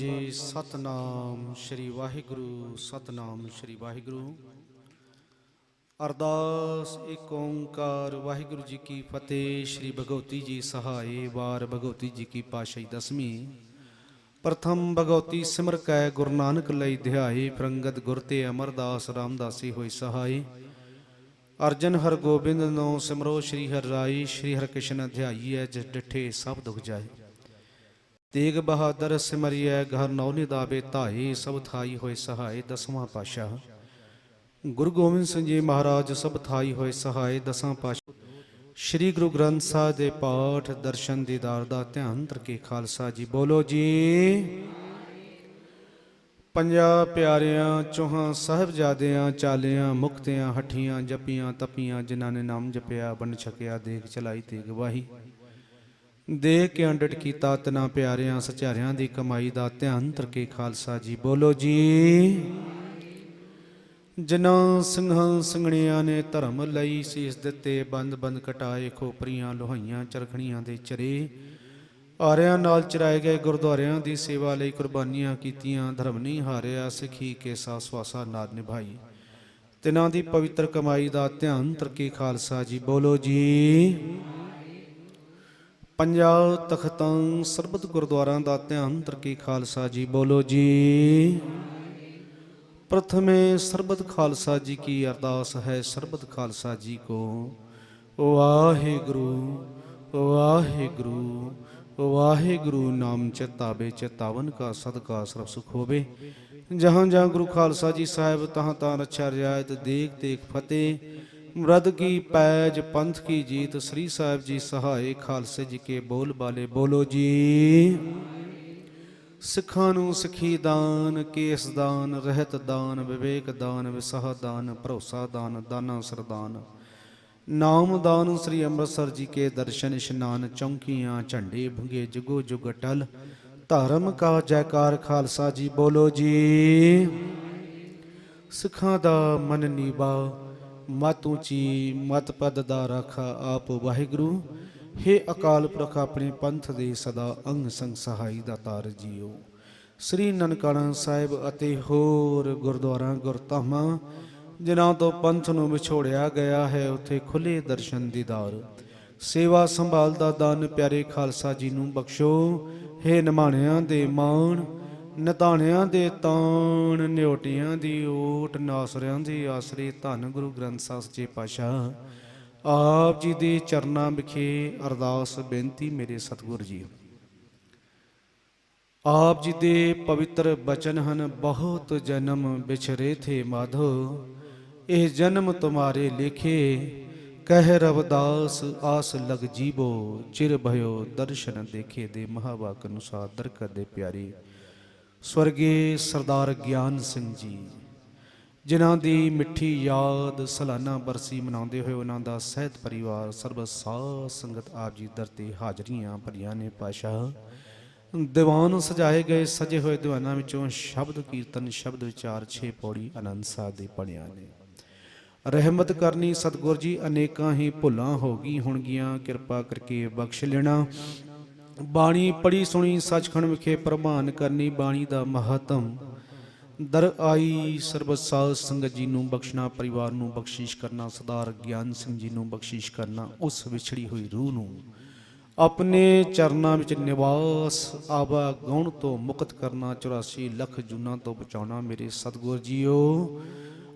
ਜੀ ਸਤਨਾਮ ਸ਼੍ਰੀ ਵਾਹਿਗੁਰੂ ਸਤਨਾਮ ਸ਼੍ਰੀ ਵਾਹਿਗੁਰੂ। ਅਰਦਾਸ ਏਕ ਓੰਕਾਰ ਵਾਹਿਗੁਰੂ ਜੀ ਕੀ ਫਤਿਹ। ਸ਼੍ਰੀ ਭਗਵਤੀ ਜੀ ਸਹਾਏ। ਵਾਰ ਭਗਵਤੀ ਜੀ ਕੀ ਪਾਤਸ਼ਾਹੀ ਦਸਵੀਂ। ਪ੍ਰਥਮ ਭਗਵਤੀ ਸਿਮਰ ਕੈ ਗੁਰੂ ਨਾਨਕ ਲਈ ਧਿਆਏ। ਪ੍ਰੰਗਤ ਗੁਰ ਤੇ ਅਮਰਦਾਸ ਰਾਮਦਾਸੀ ਹੋਈ ਸਹਾਏ। ਅਰਜਨ ਹਰ ਗੋਬਿੰਦ ਨੋ ਸਿਮਰੋ ਸ਼੍ਰੀ ਹਰਿ ਰਾਈ। ਸ਼੍ਰੀ ਹਰਿ ਕ੍ਰਿਸ਼ਨ ਧਿਆਈਐ ਜਿਸ ਡਿਠੇ ਸਭ ਦੁਖ ਜਾਏ। ਤੇਗ ਬਹਾਦਰ ਸਿਮਰਿਐ ਘਰ ਨੌ ਨਿਦਾਵੇ ਧਾਏ। ਸਭ ਥਾਈ ਹੋਏ ਸਹਾਏ ਦਸਵਾਂ ਪਾਤਸ਼ਾਹ। ਗੁਰੂ ਗੋਬਿੰਦ ਸਿੰਘ ਜੀ ਮਹਾਰਾਜ ਸਭ ਥਾਈ ਹੋਏ ਸਹਾਏ ਦਸਾਂ ਪਾਤਸ਼ਾਹ। ਸ਼੍ਰੀ ਗੁਰੂ ਗ੍ਰੰਥ ਸਾਹਿਬ ਦੇ ਪਾਠ ਦਰਸ਼ਨ ਦੀਦਾਰ ਦਾ ਧਿਆਨ ਧਰਕੇ ਖਾਲਸਾ ਜੀ ਬੋਲੋ ਜੀ। ਪੰਜਾਂ ਪਿਆਰਿਆਂ ਚੌਹਾਂ ਸਾਹਿਬਜ਼ਾਦਿਆਂ ਚਾਲਿਆਂ ਮੁਕਤਿਆਂ ਹੱਠੀਆਂ ਜਪੀਆਂ ਤਪੀਆਂ ਜਿਨ੍ਹਾਂ ਨੇ ਨਾਮ ਜਪਿਆ ਵੰਡ ਛਕਿਆ ਦੇਖ ਚਲਾਈ ਤੇ ਗਵਾਹੀ ਦੇਖ ਕੇ ਅੰਡਟ ਕੀਤਾ ਤਿਨਾਂ ਪਿਆਰਿਆਂ ਸਚਾਰਿਆਂ ਦੀ ਕਮਾਈ ਦਾ ਧਿਆਨ ਧਰਕੇ ਖਾਲਸਾ ਜੀ ਬੋਲੋ ਜੀ। ਜਿਨ੍ਹਾਂ ਸਿੰਘਾਂ ਸਿੰਘਣੀਆਂ ਨੇ ਧਰਮ ਲਈ ਸੀਸ ਦਿੱਤੇ ਬੰਦ ਬੰਦ ਕਟਾਏ ਖੋਪਰੀਆਂ ਲੋਹਾਈਆਂ ਚਰਖਣੀਆਂ ਦੇ ਚਰੇ ਆਰਿਆਂ ਨਾਲ ਚਰਾਏ ਗਏ ਗੁਰਦੁਆਰਿਆਂ ਦੀ ਸੇਵਾ ਲਈ ਕੁਰਬਾਨੀਆਂ ਕੀਤੀਆਂ ਧਰਮ ਨਹੀਂ ਹਾਰਿਆ ਸਿੱਖੀ ਕੇ ਸਾ ਸਵਾਸਾ ਨਾਦ ਨਿਭਾਈ ਤਿਨਾਂ ਦੀ ਪਵਿੱਤਰ ਕਮਾਈ ਦਾ ਧਿਆਨ ਧਰਕੇ ਖਾਲਸਾ ਜੀ ਬੋਲੋ ਜੀ। ਪੰਜਾਂ ਤਖਤਾਂ ਸਰਬਤ ਗੁਰਦੁਆਰਾਂ ਦਾ ਧਿਆਨ ਧਰਕੇ ਖਾਲਸਾ ਜੀ ਬੋਲੋ ਜੀ। ਪ੍ਰਥਮੇ ਸਰਬਤ ਖਾਲਸਾ ਜੀ ਕੀ ਅਰਦਾਸ ਹੈ। ਸਰਬਤ ਖਾਲਸਾ ਜੀ ਕੋ ਵਾਹਿਗੁਰੂ ਵਾਹਿਗੁਰੂ ਵਾਹਿਗੁਰੂ ਨਾਮ ਚਿਤਾਵੇ ਚਿਤਾਵਨ ਕਾ ਸਦਕਾ ਸਰਬ ਸੁਖ ਹੋਵੇ। ਜਹਾਂ ਜਹਾਂ ਗੁਰੂ ਖਾਲਸਾ ਜੀ ਸਾਹਿਬ ਤਹਾਂ ਤਹਾਂ ਰੱਛਾ ਰਿਆਇਤ ਦੇਖ ਦੇਖ ਫਤਿਹ ਮਰਦ ਕੀ ਪੈਜ ਪੰਥ ਕੀ ਜੀਤ। ਸ੍ਰੀ ਸਾਹਿਬ ਜੀ ਸਹਾਏ ਖਾਲਸੇ ਜੀ ਕੇ ਬੋਲ ਬਾਲੇ ਬੋਲੋ ਜੀ। ਸਿੱਖਾਂ ਨੂੰ ਸਿੱਖੀ ਦਾਨ ਕੇਸ ਦਾਨ ਰਹਿਤ ਦਾਨ ਵਿਵੇਕ ਦਾਨ ਵਿਸਾਹ ਦਾਨ ਭਰੋਸਾ ਦਾਨ ਦਾਨਾ ਸਰਦਾਨ ਨਾਮ ਦਾਨ। ਸ੍ਰੀ ਅੰਮ੍ਰਿਤਸਰ ਜੀ ਕੇ ਦਰਸ਼ਨ ਇਸ਼ਨਾਨ ਚੌਂਕੀਆਂ ਝੰਡੇ ਭੁੰਗੇ ਜੁਗੋ ਜੁਗ ਅਟਲ ਧਰਮ ਕਾ ਜੈਕਾਰ ਖਾਲਸਾ ਜੀ ਬੋਲੋ ਜੀ। ਸਿੱਖਾਂ ਦਾ ਮਨ ਨੀਵਾ ਮਤ ਉੱਚੀ ਮਤ ਪਦ ਦਾ ਰਾਖਾ ਆਪ ਵਾਹਿਗੁਰੂ। ਹੇ ਅਕਾਲ ਪੁਰਖ ਆਪਣੇ ਪੰਥ ਦੇ ਸਦਾ ਅੰਗ ਸੰਗ ਸਹਾਈ ਦਾ ਤਾਰ ਜੀਓ। ਸ੍ਰੀ ਨਨਕਾਣਾ ਸਾਹਿਬ ਅਤੇ ਹੋਰ ਗੁਰਦੁਆਰਾ ਗੁਰਧਾਮਾਂ ਜਿਨ੍ਹਾਂ ਤੋਂ ਪੰਥ ਨੂੰ ਵਿਛੋੜਿਆ ਗਿਆ ਹੈ ਉੱਥੇ ਖੁੱਲ੍ਹੇ ਦਰਸ਼ਨ ਦੀਦਾਰ ਸੇਵਾ ਸੰਭਾਲ ਦਾ ਦਾਨ ਪਿਆਰੇ ਖਾਲਸਾ ਜੀ ਨੂੰ ਬਖਸ਼ੋ। ਹੇ ਨਿਮਾਣਿਆਂ ਦੇ ਮਾਣ ਨਿਤਾਣਿਆਂ ਦੇ ਤਾਣ ਨਿਓਟਿਆਂ ਦੀ ਓਟ ਨਾਸਰਿਆਂ ਦੇ ਆਸਰੇ ਧੰਨ ਗੁਰੂ ਗ੍ਰੰਥ ਸਾਹਿਬ ਸੱਚੇ ਪਾਤਸ਼ਾਹ ਆਪ ਜੀ ਦੇ ਚਰਨਾਂ ਵਿਖੇ ਅਰਦਾਸ ਬੇਨਤੀ ਮੇਰੇ ਸਤਿਗੁਰ ਜੀ। ਆਪ ਜੀ ਦੇ ਪਵਿੱਤਰ ਬਚਨ ਹਨ ਬਹੁਤ ਜਨਮ ਵਿਛਰੇ ਥੇ ਮਾਧੋ ਇਹ ਜਨਮ ਤੁਮਾਰੇ ਲੇਖੇ ਕਹਿ ਰਵਦਾਸ ਆਸ ਲਗ ਜੀਵੋ ਚਿਰ ਭਇਓ ਦਰਸ਼ਨ ਦੇਖੇ ਦੇ ਮਹਾਵਾਕ ਅਨੁਸਾਰ ਦਰਕਤ ਦੇ ਪਿਆਰੇ ਸਵਰਗੀ ਸਰਦਾਰ ਗਿਆਨ ਸਿੰਘ ਜੀ ਜਿਨ੍ਹਾਂ ਦੀ ਮਿੱਠੀ ਯਾਦ ਸਾਲਾਨਾ ਬਰਸੀ ਮਨਾਉਂਦੇ ਹੋਏ ਉਹਨਾਂ ਦਾ ਸਹਿਤ ਪਰਿਵਾਰ ਸਰਬ ਸਾਧ ਸੰਗਤ ਆਪ ਜੀ ਦਰ ਤੇ ਹਾਜ਼ਰੀਆਂ ਭਰੀਆਂ ਨੇ। ਪਾਤਸ਼ਾਹ ਦੀਵਾਨ ਸਜਾਏ ਗਏ ਸਜੇ ਹੋਏ ਦੀਵਾਨਾਂ ਵਿੱਚੋਂ ਸ਼ਬਦ ਕੀਰਤਨ ਸ਼ਬਦ ਵਿਚਾਰ 6 ਪੌੜੀ ਆਨੰਦ ਸਾਹਿਬ ਦੇ ਪੜ੍ਹਿਆ ਨੇ। ਰਹਿਮਤ ਕਰਨੀ ਸਤਿਗੁਰ ਜੀ ਅਨੇਕਾਂ ਹੀ ਭੁੱਲਾਂ ਹੋ ਗਈ ਹੋਣਗੀਆਂ ਕਿਰਪਾ ਕਰਕੇ ਬਖਸ਼ ਲੈਣਾ। ਬਾਣੀ ਪੜੀ ਸੁਣੀ ਸੱਚਖੰਡ ਵਿਖੇ ਪ੍ਰਮਾਨ ਕਰਨੀ ਬਾਣੀ ਦਾ ਮਹੱਤਮ ਦਰ ਆਈ ਸਰਬ ਸਾਧ ਸੰਗਤ ਜੀ ਨੂੰ ਬਖਸ਼ਣਾ ਪਰਿਵਾਰ ਨੂੰ ਬਖਸ਼ਿਸ਼ ਕਰਨਾ ਸਰਦਾਰ ਗਿਆਨ ਸਿੰਘ ਜੀ ਨੂੰ ਬਖਸ਼ਿਸ਼ ਕਰਨਾ ਉਸ ਵਿਛੜੀ ਹੋਈ ਰੂਹ ਨੂੰ ਆਪਣੇ ਚਰਨਾਂ ਵਿੱਚ ਨਿਵਾਸ ਆਵਾ ਗਉਣ ਤੋਂ ਮੁਕਤ ਕਰਨਾ 84 ਲੱਖ ਜੂਨਾਂ ਤੋਂ ਬਚਾਉਣਾ ਮੇਰੇ ਸਤਿਗੁਰ ਜੀਓ।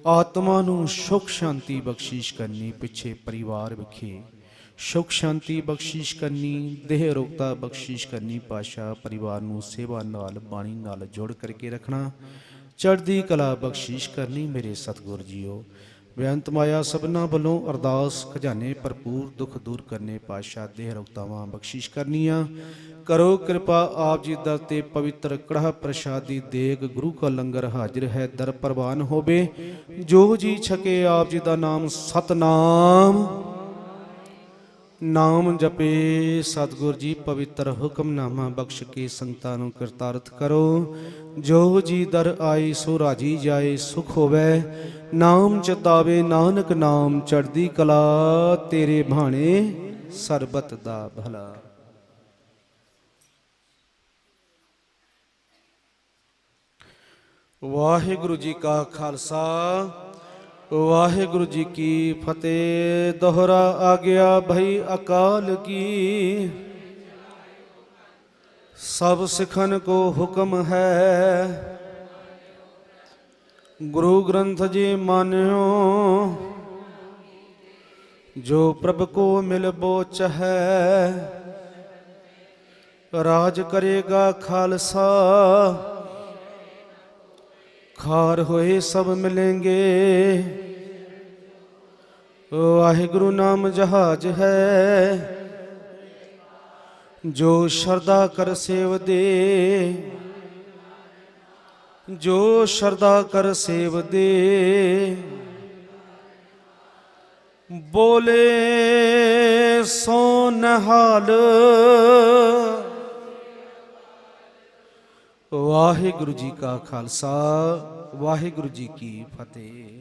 ਆਤਮਾ ਨੂੰ ਸੁਖ ਸ਼ਾਂਤੀ ਬਖਸ਼ਿਸ਼ ਕਰਨੀ ਪਿੱਛੇ ਪਰਿਵਾਰ ਵਿਖੇ ਸੁਖ ਸ਼ਾਂਤੀ ਬਖਸ਼ਿਸ਼ ਕਰਨੀ ਦੇਹ ਰੋਗਤਾ ਬਖਸ਼ਿਸ਼ ਕਰਨੀ। ਪਾਤਸ਼ਾਹ ਪਰਿਵਾਰ ਨੂੰ ਸੇਵਾ ਨਾਲ ਬਾਣੀ ਨਾਲ ਜੋੜ ਕਰਕੇ ਰੱਖਣਾ ਚੜ੍ਹਦੀ ਕਲਾ ਬਖਸ਼ਿਸ਼ ਕਰਨੀ ਮੇਰੇ ਸਤਿਗੁਰ ਜੀਓ। ਬੇਅੰਤ ਮਾਇਆ ਸਭਨਾਂ ਵੱਲੋਂ ਅਰਦਾਸ ਖਜ਼ਾਨੇ ਭਰਪੂਰ ਦੁੱਖ ਦੂਰ ਕਰਨੇ। ਪਾਤਸ਼ਾਹ ਦੇਹ ਰੋਗਤਾਵਾਂ ਬਖਸ਼ਿਸ਼ ਕਰਨੀਆਂ ਕਰੋ ਕਿਰਪਾ ਆਪ ਜੀ ਦਰ ਤੇ ਪਵਿੱਤਰ ਕੜਾਹ ਪ੍ਰਸ਼ਾਦੀ ਦੇਗ ਗੁਰੂ ਕਾ ਲੰਗਰ ਹਾਜ਼ਰ ਹੈ ਦਰ ਪ੍ਰਵਾਨ ਹੋਵੇ। ਜੋ ਜੀ ਛਕੇ ਆਪ ਜੀ ਦਾ ਨਾਮ ਸਤਨਾਮ ਨਾਮ ਜਪੇ ਸਤਿਗੁਰ ਜੀ ਪਵਿੱਤਰ ਹੁਕਮਨਾਮਾ ਬਖਸ਼ ਕੇ ਸੰਗਤਾਂ ਨੂੰ ਕਿਰਤਾਰਥ ਕਰੋ। ਜੋ ਜੀ ਦਰ ਆਏ ਸੋ ਰਾਜੀ ਜਾਏ ਸੁਖ ਹੋਵੇ ਨਾਮ ਚਿਤਾਵੇ ਨਾਨਕ ਨਾਮ ਚੜ੍ਹਦੀ ਕਲਾ ਤੇਰੇ ਭਾਣੇ ਸਰਬਤ ਦਾ ਭਲਾ। ਵਾਹਿਗੁਰੂ ਜੀ ਕਾ ਖਾਲਸਾ ਵਾਹਿਗੁਰੂ ਜੀ ਕੀ ਫਤਿਹ। ਦੋਹਰਾ ਆ ਗਿਆ ਭਈ ਅਕਾਲ ਕੀ, ਸਭ ਸਿੱਖਨ ਕੋ ਹੁਕਮ ਹੈ। ਗੁਰੂ ਗ੍ਰੰਥ ਜੀ ਮਾਨਿਓ, ਜੋ ਪ੍ਰਭ ਕੋ ਮਿਲ ਬੋਚ ਹੈ। ਰਾਜ ਕਰੇਗਾ ਖਾਲਸਾ, ਖਾਰ ਹੋਏ ਸਭ ਮਿਲेंगे। ਵਾਹਿਗੁਰੂ ਨਾਮ ਜਹਾਜ ਹੈ, ਜੋ ਸ਼ਰਧਾ ਕਰ ਸੇਵ ਦੇ। ਜੋ ਸ਼ਰਧਾ ਕਰ ਸੇਵ ਦੇ, ਬੋਲੇ ਸੋ ਨਿਹਾਲ। ਵਾਹਿਗੁਰੂ ਜੀ ਕਾ ਖਾਲਸਾ ਵਾਹਿਗੁਰੂ ਜੀ ਕੀ ਫਤਿਹ।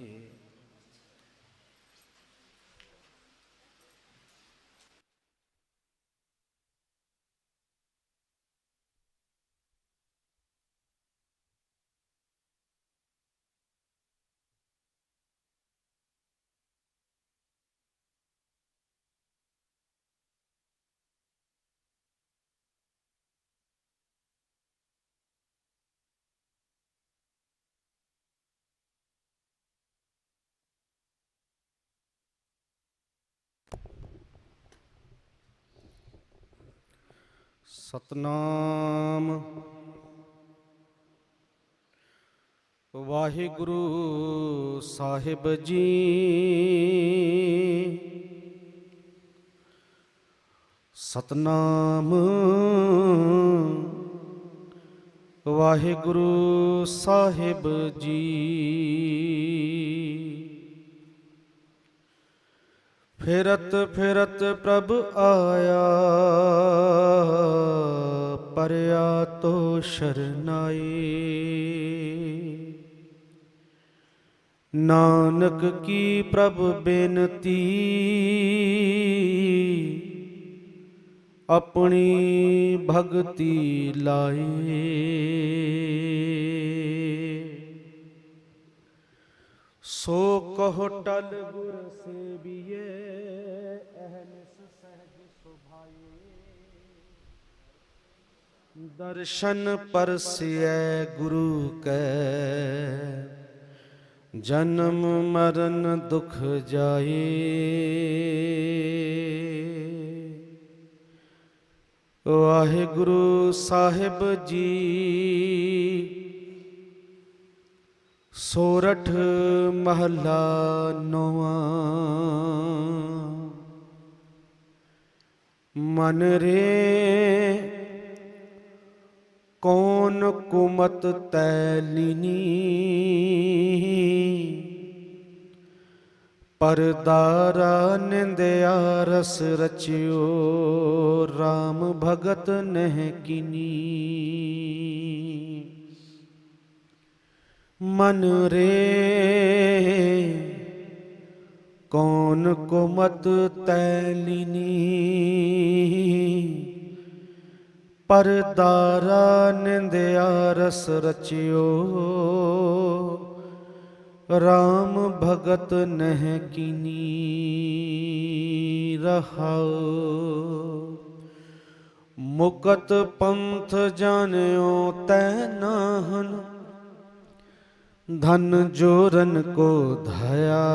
ਸਤਨਾਮ ਵਾਹਿਗੁਰੂ ਸਾਹਿਬ ਜੀ। ਸਤਨਾਮ ਵਾਹਿਗੁਰੂ ਸਾਹਿਬ ਜੀ। ਫਿਰਤ ਫਿਰਤ ਪ੍ਰਭ ਆਇਆ, ਪਰਿਆ ਤੋ ਸ਼ਰਨਾਈ। ਨਾਨਕ ਕੀ ਪ੍ਰਭ ਬੇਨਤੀ, ਆਪਣੀ ਭਗਤੀ ਲਾਏ। ਸੋ ਕਹੋ ਟਲ ਗੁਰ ਸੇਵੀਏ, ਅਹਨਿਸ ਸਹਿਜ ਸੁਭਾਏ। ਦਰਸ਼ਨ ਪਰਸਿਐ ਗੁਰੂ ਕੈ, ਜਨਮ ਮਰਨ ਦੁਖ ਜਾਏ। ਵਾਹਿਗੁਰੂ ਸਾਹਿਬ ਜੀ। ਸੋਰਠ ਮਹਲਾ ਨੌਵਾਂ। ਮਨ ਰੇ ਕੌਣ ਕੁਮਤ ਤੈ ਲੀਨੀ, ਪਰਦਾਰਾ ਨਿੰਦਿਆ ਰਸ ਰਚਿਓ। RAM ਭਗਤ ਨਹਿ ਕੀਨੀ। ਮਨ ਰੇ ਕੌਣ ਕੁਮਤ ਤੈ ਲੀਨੀ, ਪਰਦਾਰਾ ਨਿੰਦਿਆ ਰਸ ਰਚਿਓ। RAM ਭਗਤ ਨਹਿ ਕੀਨੀ। ਰਹਾਉ ਮੁਕਤ ਪੰਥ ਜਾਣਿਓ ਤੈ ਨਾਹਨ, ਧਨ ਜੋਰਨ ਕੋ ਧਾਇਆ।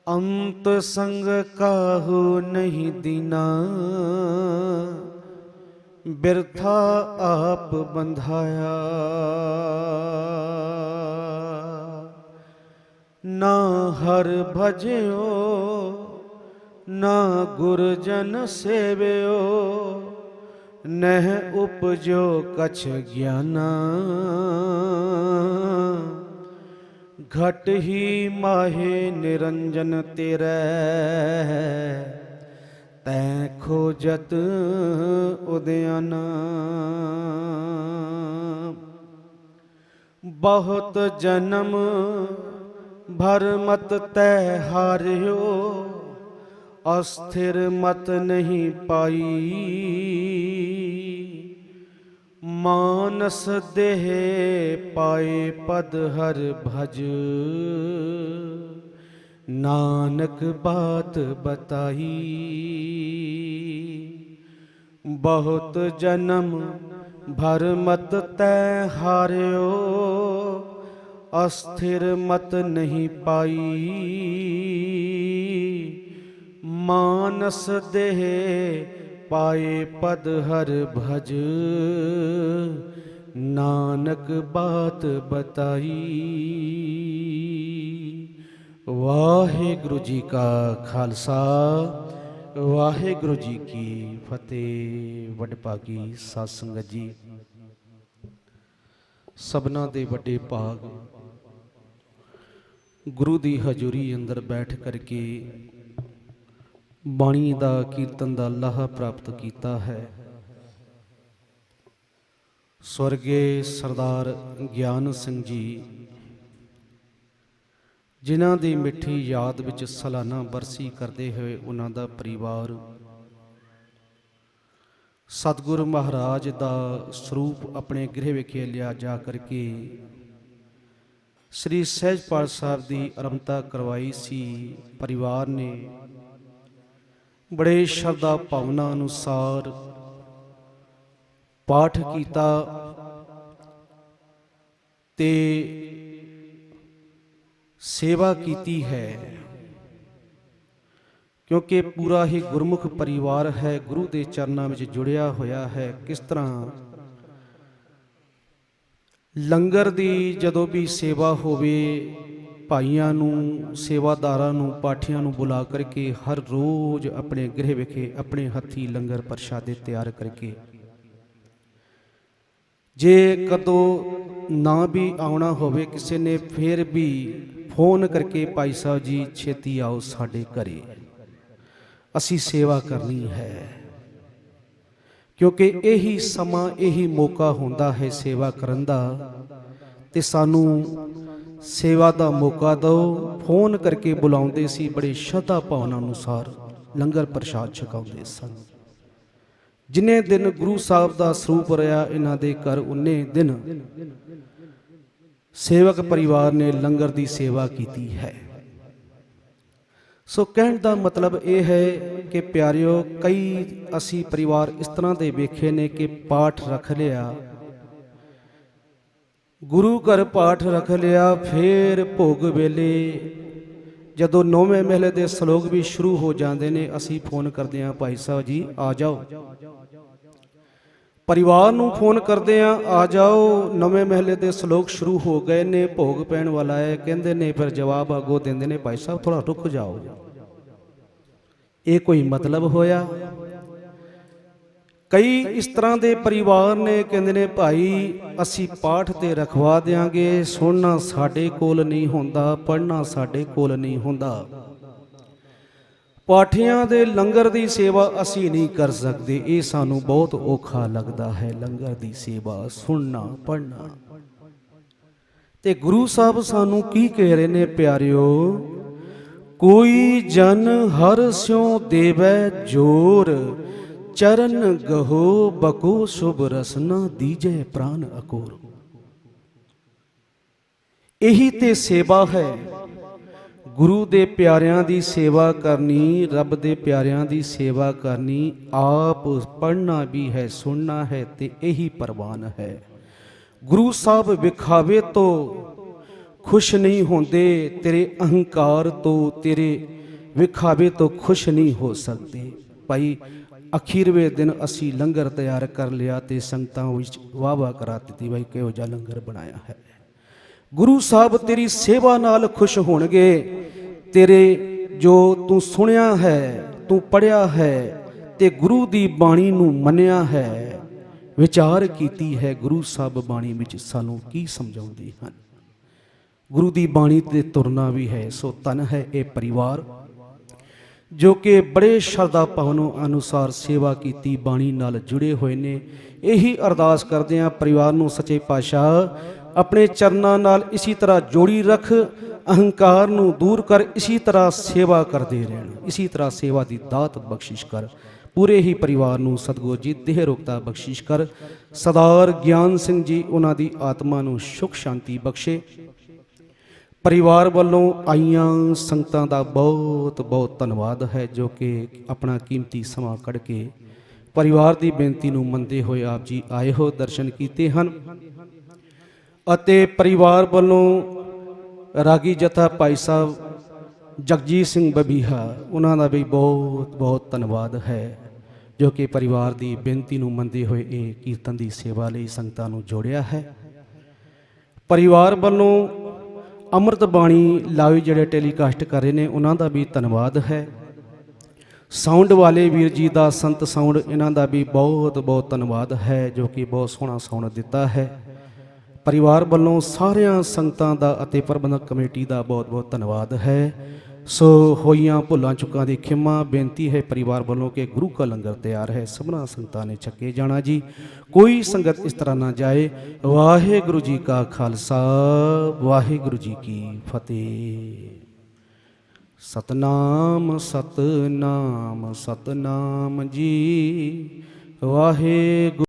ਅੰਤ ਸੰਗ ਕਾਹੂ ਨਹੀਂ ਦੀਨਾ, ਬਿਰਥਾ ਆਪ ਬੰਧਾਇਆ। ਨਾ ਹਰ ਭਜਿਓ, ਨਾ ਗੁਰਜਨ ਸੇਵਿਓ। ਨਹਿ ਉਪਜੋ ਕਛ ਗਿਆਨਾ, ਘਟ ਹੀ ਮਾਹੇ ਨਿਰੰਜਨ ਤੇਰੇ। ਤੈਂ ਖੋਜਤ ਉਦਿਆਨਾ, ਬਹੁਤ ਜਨਮ ਭਰ ਮਤ ਤੈ ਹਾਰਿਓ। ਅਸਥਿਰ ਮਤ ਨਹੀਂ ਪਾਈ, मानस देह पाए पद हर भज, नानक बात बताई। बहुत जन्म भर मत तै हार्यो, अस्थिर मत नहीं पाई। मानस देह पाए पद हर भज, नानक बात बताई। वाहिगुरु जी का खालसा, वाहिगुरु जी की फतेह। वडभागी साध संगत जी, सबना दे वड्डे भाग गुरु दी हजूरी अंदर बैठ करके बाणी दा कीर्तन दा लाहा प्राप्त किया है। स्वर्गीय सरदार ज्ञान सिंह जी जिन्हां दी मिठी याद विच सालाना बरसी करते हुए उन्हां दा परिवार सतगुरु महाराज दा स्वरूप अपने गृह विखे लिया जा करके श्री सहजपाल साहब की आरंभता करवाई सी। परिवार ने बड़े श्रद्धा भावना अनुसार पाठ किया ते सेवा की है, क्योंकि पूरा ही गुरमुख परिवार है, गुरु के चरणों में जुड़िया होया है। किस तरह लंगर दी जदों भी सेवा होवे, भाइयों नूं, सेवादारां नूं, पाठियां नूं बुला करके हर रोज अपने गृह विखे अपने हथी लंगर प्रशादे तैयार करके, जे कदों ना भी आउणा होवे किसी ने फिर भी फोन करके भाई साहब जी छेती आओ साडे घरे, असी सेवा करनी है। क्योंकि यही समा यही मौका होंदा है सेवा करन दा, ते सानू सेवा का मौका दो। फोन करके बुलाते सी, बड़े श्रद्धा भावना अनुसार लंगर प्रसाद छकाते सन। जिन्ने दिन गुरु साहब का स्वरूप रहा इन्हां दे घर, उन्ने दिन सेवक परिवार ने लंगर की सेवा की है। सो कहने का मतलब यह है कि प्यारियो, कई असी परिवार इस तरह के वेखे ने कि पाठ रख लिया, गुरु घर पाठ रख लिया, फिर भोग वेले जदों 9वें महले के सलोक भी शुरू हो जाते हैं, असी फोन करते हैं भाई साहब जी आ जाओ, परिवार नूं फोन करते हैं आ जाओ, 9वें महले के सलोक शुरू हो गए ने, भोग पैण वाला है, कहते ने फिर जवाब आगो देंदे ने भाई साहब थोड़ा रुक जाओ। ये कोई मतलब होया? कई इस तरह के परिवार ने कहते ने भाई असी पाठ ते रखवा देंगे, सुनना साडे कोल नहीं होंदा, पढ़ना साडे कोल नहीं होंदा, पाठियां दे लंगर की सेवा असी नहीं कर सकते, ये सानू बहुत औखा लगता है लंगर की सेवा सुनना पढ़ना। ते गुरु साहब सानू की कह रहे ने प्यारियो, कोई जन हर स्यों देवै जोर, चरण गहो बको शुभ रसना, दीजे प्राण अकोर। यही ते सेवा है, गुरु दे प्यारियां दी सेवा करनी, रब दे प्यारियां दी सेवा करनी, आप पढ़ना भी है सुनना है, ते यही प्रवान है। गुरु साहब विखावे तो खुश नहीं होंदे, तेरे अहंकार तो, तेरे विखावे तो खुश नहीं हो सकते। भाई अखीरवे दिन असी लंगर तैयार कर लिया, तो संगतां विच वाह वाह करा दी, भाई किहो जिहा लंगर बनाया है। गुरु साहब तेरी सेवा नाल खुश होणगे, तेरे जो तू सुनिया है, तू पढ़िया है, ते गुरु दी बाणी नूं मन्निया है, विचार कीती है, गुरु साहब बाणी विच सानू की समझाउंदे हन। गुरु दी बाणी ते तुरना भी है। सो तन है ये परिवार जो कि बड़े श्रद्धा भावन अनुसार सेवा की बाणी नाल जुड़े हुए ने। यही अरदास करते हैं परिवार नूं सच्चे पातशाह अपने चरनां नाल इसी तरह जोड़ी रख, अहंकार नूं दूर कर, इसी तरह सेवा करते रहन, इसी तरह सेवा की दात बख्शिश कर। ਪੂਰੇ ਹੀ ਪਰਿਵਾਰ ਨੂੰ ਸਤਿਗੁਰੂ ਜੀ ਦੇਹ ਰੋਗਤਾ ਬਖਸ਼ਿਸ਼ ਕਰ। ਸਰਦਾਰ ਗਿਆਨ ਸਿੰਘ ਜੀ ਉਹਨਾਂ ਦੀ ਆਤਮਾ ਨੂੰ ਸੁਖ ਸ਼ਾਂਤੀ ਬਖਸ਼ੇ। ਪਰਿਵਾਰ ਵੱਲੋਂ ਆਈਆਂ ਸੰਗਤਾਂ ਦਾ ਬਹੁਤ ਬਹੁਤ ਧੰਨਵਾਦ ਹੈ, ਜੋ ਕਿ ਆਪਣਾ ਕੀਮਤੀ ਸਮਾਂ ਕੱਢ ਕੇ ਪਰਿਵਾਰ ਦੀ ਬੇਨਤੀ ਨੂੰ ਮੰਨਦੇ ਹੋਏ ਆਪ ਜੀ ਆਏ ਹੋ, ਦਰਸ਼ਨ ਕੀਤੇ ਹਨ। ਅਤੇ ਪਰਿਵਾਰ ਵੱਲੋਂ ਰਾਗੀ ਜਥਾ ਭਾਈ ਸਾਹਿਬ ਜਗਜੀਤ ਸਿੰਘ ਬਬੀਹਾ, ਉਹਨਾਂ ਦਾ ਵੀ ਬਹੁਤ ਬਹੁਤ ਧੰਨਵਾਦ ਹੈ, ਜੋ ਕਿ ਪਰਿਵਾਰ ਦੀ ਬੇਨਤੀ ਨੂੰ ਮੰਨਦੇ ਹੋਏ ਇਹ ਕੀਰਤਨ ਦੀ ਸੇਵਾ ਲਈ ਸੰਗਤਾਂ ਨੂੰ ਜੋੜਿਆ ਹੈ। ਪਰਿਵਾਰ ਵੱਲੋਂ ਅੰਮ੍ਰਿਤ ਬਾਣੀ ਲਾਈਵ ਜਿਹੜੇ ਟੈਲੀਕਾਸਟ ਕਰ ਰਹੇ ਨੇ, ਉਹਨਾਂ ਦਾ ਵੀ ਧੰਨਵਾਦ ਹੈ। ਸਾਊਂਡ ਵਾਲੇ ਵੀਰ ਜੀ ਦਾ, ਸੰਤ ਸਾਊਂਡ, ਇਹਨਾਂ ਦਾ ਵੀ ਬਹੁਤ ਬਹੁਤ ਧੰਨਵਾਦ ਹੈ, ਜੋ ਕਿ ਬਹੁਤ ਸੋਹਣਾ ਸਾਊਂਡ ਦਿੱਤਾ ਹੈ। ਪਰਿਵਾਰ ਵੱਲੋਂ ਸਾਰਿਆਂ ਸੰਗਤਾਂ ਦਾ ਅਤੇ ਪ੍ਰਬੰਧਕ ਕਮੇਟੀ ਦਾ ਬਹੁਤ ਬਹੁਤ ਧੰਨਵਾਦ ਹੈ। ਸੋ ਹੋਈਆਂ ਭੁੱਲਾਂ ਚੁੱਕਾਂ ਦੀ ਖਿਮਾ ਬੇਨਤੀ ਹੈ ਪਰਿਵਾਰ ਵੱਲੋਂ ਕਿ ਗੁਰੂ ਕਾ ਲੰਗਰ ਤਿਆਰ ਹੈ, ਸਭਨਾ ਸੰਗਤਾਂ ਨੇ ਛਕੇ ਜਾਣਾ ਜੀ, ਕੋਈ ਸੰਗਤ ਇਸ ਤਰ੍ਹਾਂ ਨਾ ਜਾਏ। ਵਾਹਿਗੁਰੂ ਜੀ ਕਾ ਖਾਲਸਾ, ਵਾਹਿਗੁਰੂ ਜੀ ਕੀ ਫਤਿਹ। ਸਤਨਾਮ ਸਤਨਾਮ ਸਤਨਾਮ ਜੀ, ਵਾਹਿਗੁਰੂ।